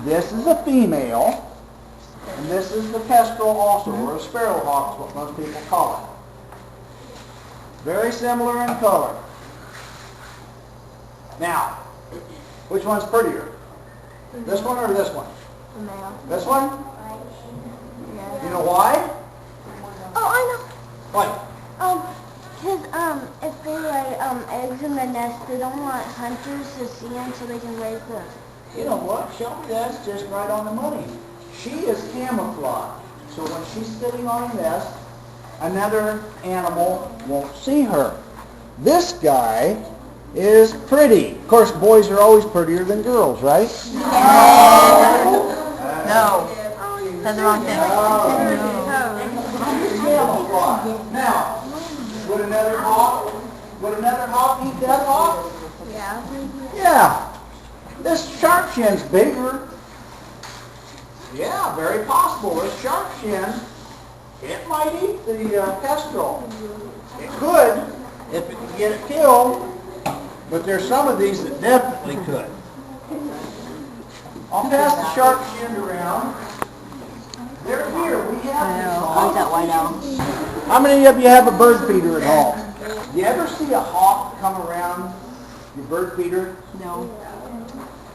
This is a female, and this is the kestrel also, or a sparrowhawk is what most people call it. Very similar in color. Now, which one's prettier? This one or this one? The male. This one? Yeah. You know why? Oh, I know. Why? Because if they lay eggs in the nest, they don't want hunters to see them so they can raise them. You know what, Shelby, that's just right on the money. She is camouflaged, so when she's sitting on a nest, another animal won't see her. This guy is pretty. Of course, boys are always prettier than girls, right? No. That's the wrong thing. Camouflage. Now, would another hawk eat that hawk? Yeah. Yeah. This shark shin's bigger. Yeah, very possible. This shark shin, it might eat the kestrel. It could, if it could get it killed, but there's some of these that definitely could. I'll pass the shark shin around. They're here. We have these hawks. That white owl. How many of you have a bird feeder at home? You ever see a hawk come around your bird feeder? No.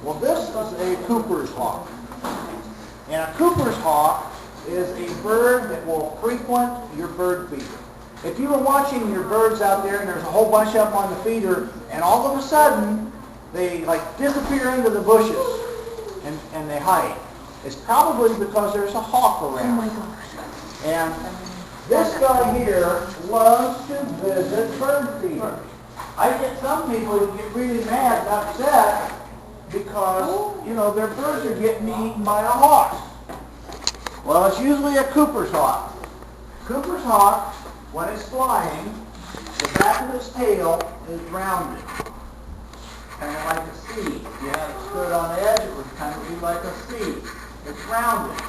Well, this is a Cooper's hawk. And a Cooper's hawk is a bird that will frequent your bird feeder. If you were watching your birds out there and there's a whole bunch of them on the feeder, and all of a sudden they like disappear into the bushes and they hide, it's probably because there's a hawk around. Oh my gosh. And this guy here loves to visit bird feeders. I get some people who get really mad and upset because, you know, their birds are getting eaten by a hawk. Well, it's usually a Cooper's hawk. Cooper's hawk, when it's flying, the back of its tail is rounded, kind of like a C. If you had it stood on edge, it would kind of be like a C. It's rounded.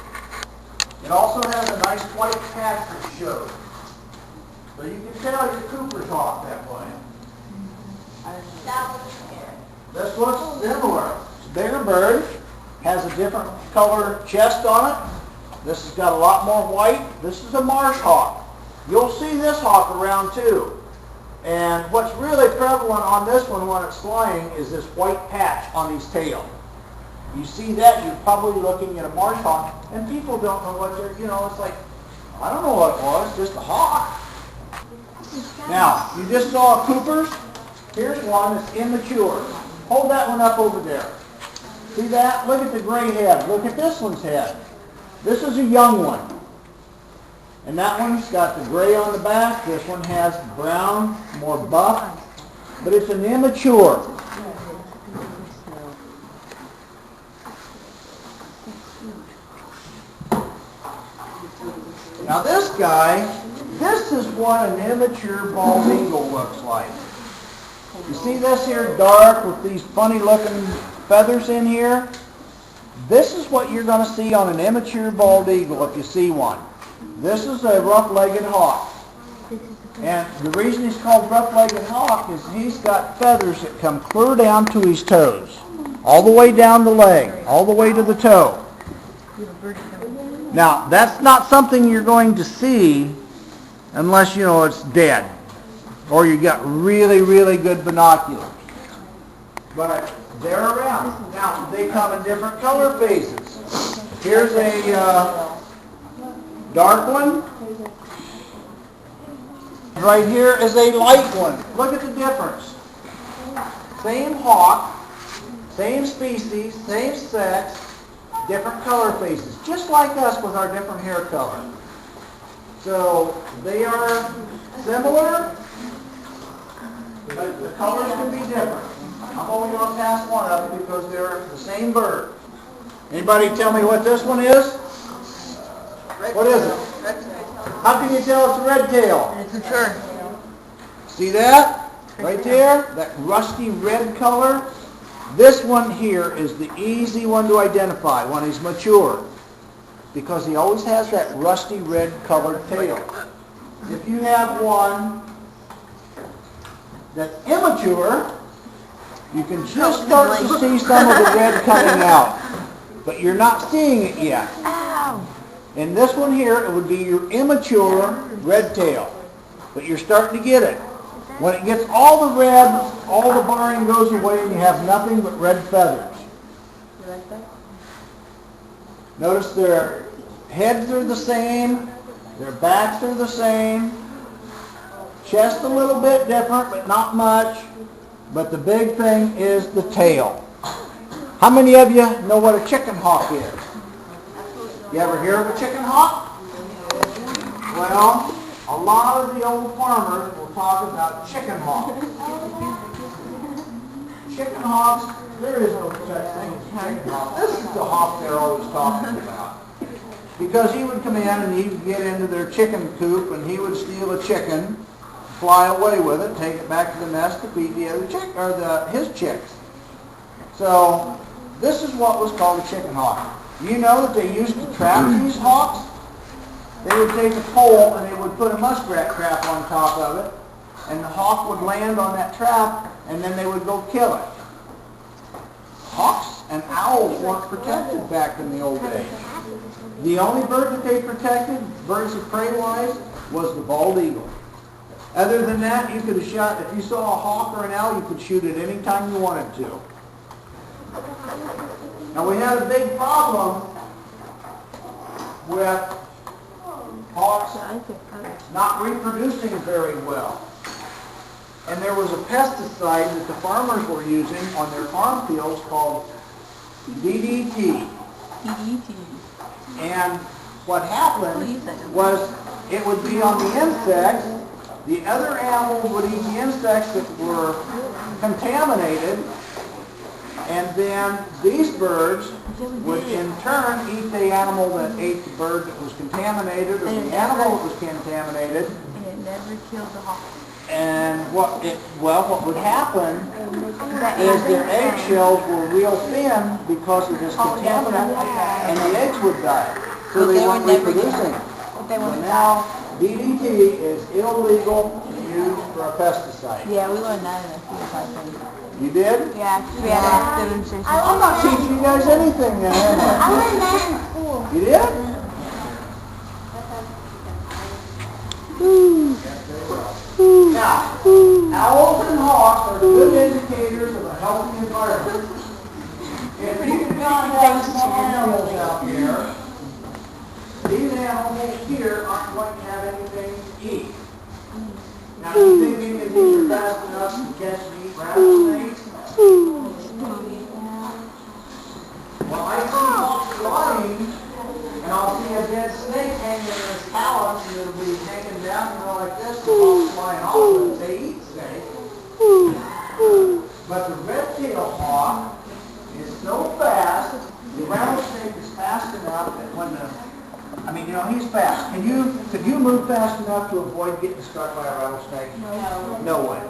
It also has a nice white patch that shows. So you can tell your Cooper's hawk that way. This looks similar. It's a bigger bird, has a different color chest on it. This has got a lot more white. This is a marsh hawk. You'll see this hawk around too. And what's really prevalent on this one when it's flying is this white patch on his tail. You see that, you're probably looking at a marsh hawk, and people don't know what they're, you know, it's like, I don't know what it was, just a hawk. Now, you just saw a Cooper's. Here's one that's immature. Hold that one up over there. See that? Look at the gray head. Look at this one's head. This is a young one. And that one's got the gray on the back. This one has brown, more buff. But it's an immature. Now this guy, this is what an immature bald eagle looks like. You see this here dark with these funny looking feathers in here? This is what you're going to see on an immature bald eagle if you see one. This is a rough-legged hawk. And the reason he's called rough-legged hawk is he's got feathers that come clear down to his toes. All the way down the leg, all the way to the toe. Now, that's not something you're going to see unless, you know, it's dead. Or you got really, really good binoculars. But they're around. Now, they come in different color phases. Here's a dark one. Right here is a light one. Look at the difference. Same hawk, same species, same sex, different color phases. Just like us with our different hair color. So they are similar, but the colors can be different. I'm only going to pass one of them because they're the same bird. Anybody tell me what this one is? What is it? How can you tell it's a red tail? It's mature. See that? Right there? That rusty red color? This one here is the easy one to identify when he's mature, because he always has that rusty red colored tail. If you have one that's immature, you can just start to see some of the red coming out. but you're not seeing it yet. Ow! In this one here, it would be your immature red tail, but you're starting to get it. When it gets all the red, all the barring goes away and you have nothing but red feathers. You like that? Notice their heads are the same, their backs are the same, chest a little bit different, but not much. But the big thing is the tail. How many of you know what a chicken hawk is? You ever hear of a chicken hawk? Well, a lot of the old farmers will talk about chicken hawks. Chicken hawks, there is no such thing as chicken hawk. This is the hawk they're always talking about. Because he would come in and he would get into their chicken coop and he would steal a chicken, fly away with it, take it back to the nest to feed the other his chicks. So this is what was called a chicken hawk. You know that they used to trap these hawks? They would take a pole and they would put a muskrat trap on top of it, and the hawk would land on that trap, and then they would go kill it. Hawks and owls weren't protected back in the old days. The only bird that they protected, birds of prey-wise, was the bald eagle. Other than that, you could have shot, if you saw a hawk or an owl, you could shoot it any time you wanted to. Now we had a big problem with hawks not reproducing very well. And there was a pesticide that the farmers were using on their farm fields called DDT. DDT. And what happened was it would be on the insects. The other animals would eat the insects that were contaminated, and then these birds would in turn eat the animal that ate the bird that was contaminated, or the animal that was contaminated. And it never killed the hawk. And what would happen is their eggshells were real thin because of this contaminant, and the eggs would die. So they weren't reproducing. So now DDT is illegal to use for a pesticide. Yeah, we learned that in a few classes. You did? Yeah, we had a demonstration. I'm not teaching you guys anything then, am I? I learned that in school. You did? Now, owls and hawks are good indicators of a healthy environment. If you do not have small animals out here, these animals here aren't going to have anything to eat. Now, you thinking that these are fast enough to catch and eat rattlesnakes? Well, I see hawks flying, and I'll see a dead snake hanging in his talons, and it'll be hanging down, like this, and hawks flying off of it. They eat snake. But the red-tailed hawk is so fast, the rattlesnake is fast enough that when he's fast. Could you move fast enough to avoid getting struck by a rattlesnake? No. No way.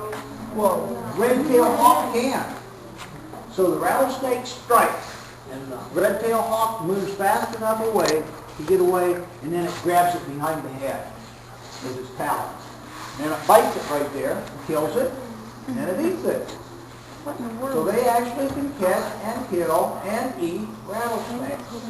Well, red-tailed hawk can. So the rattlesnake strikes, and the red-tailed hawk moves fast enough away to get away, and then it grabs it behind the head with its talons. And then it bites it right there, and kills it, and then it eats it. So they actually can catch and kill and eat rattlesnakes.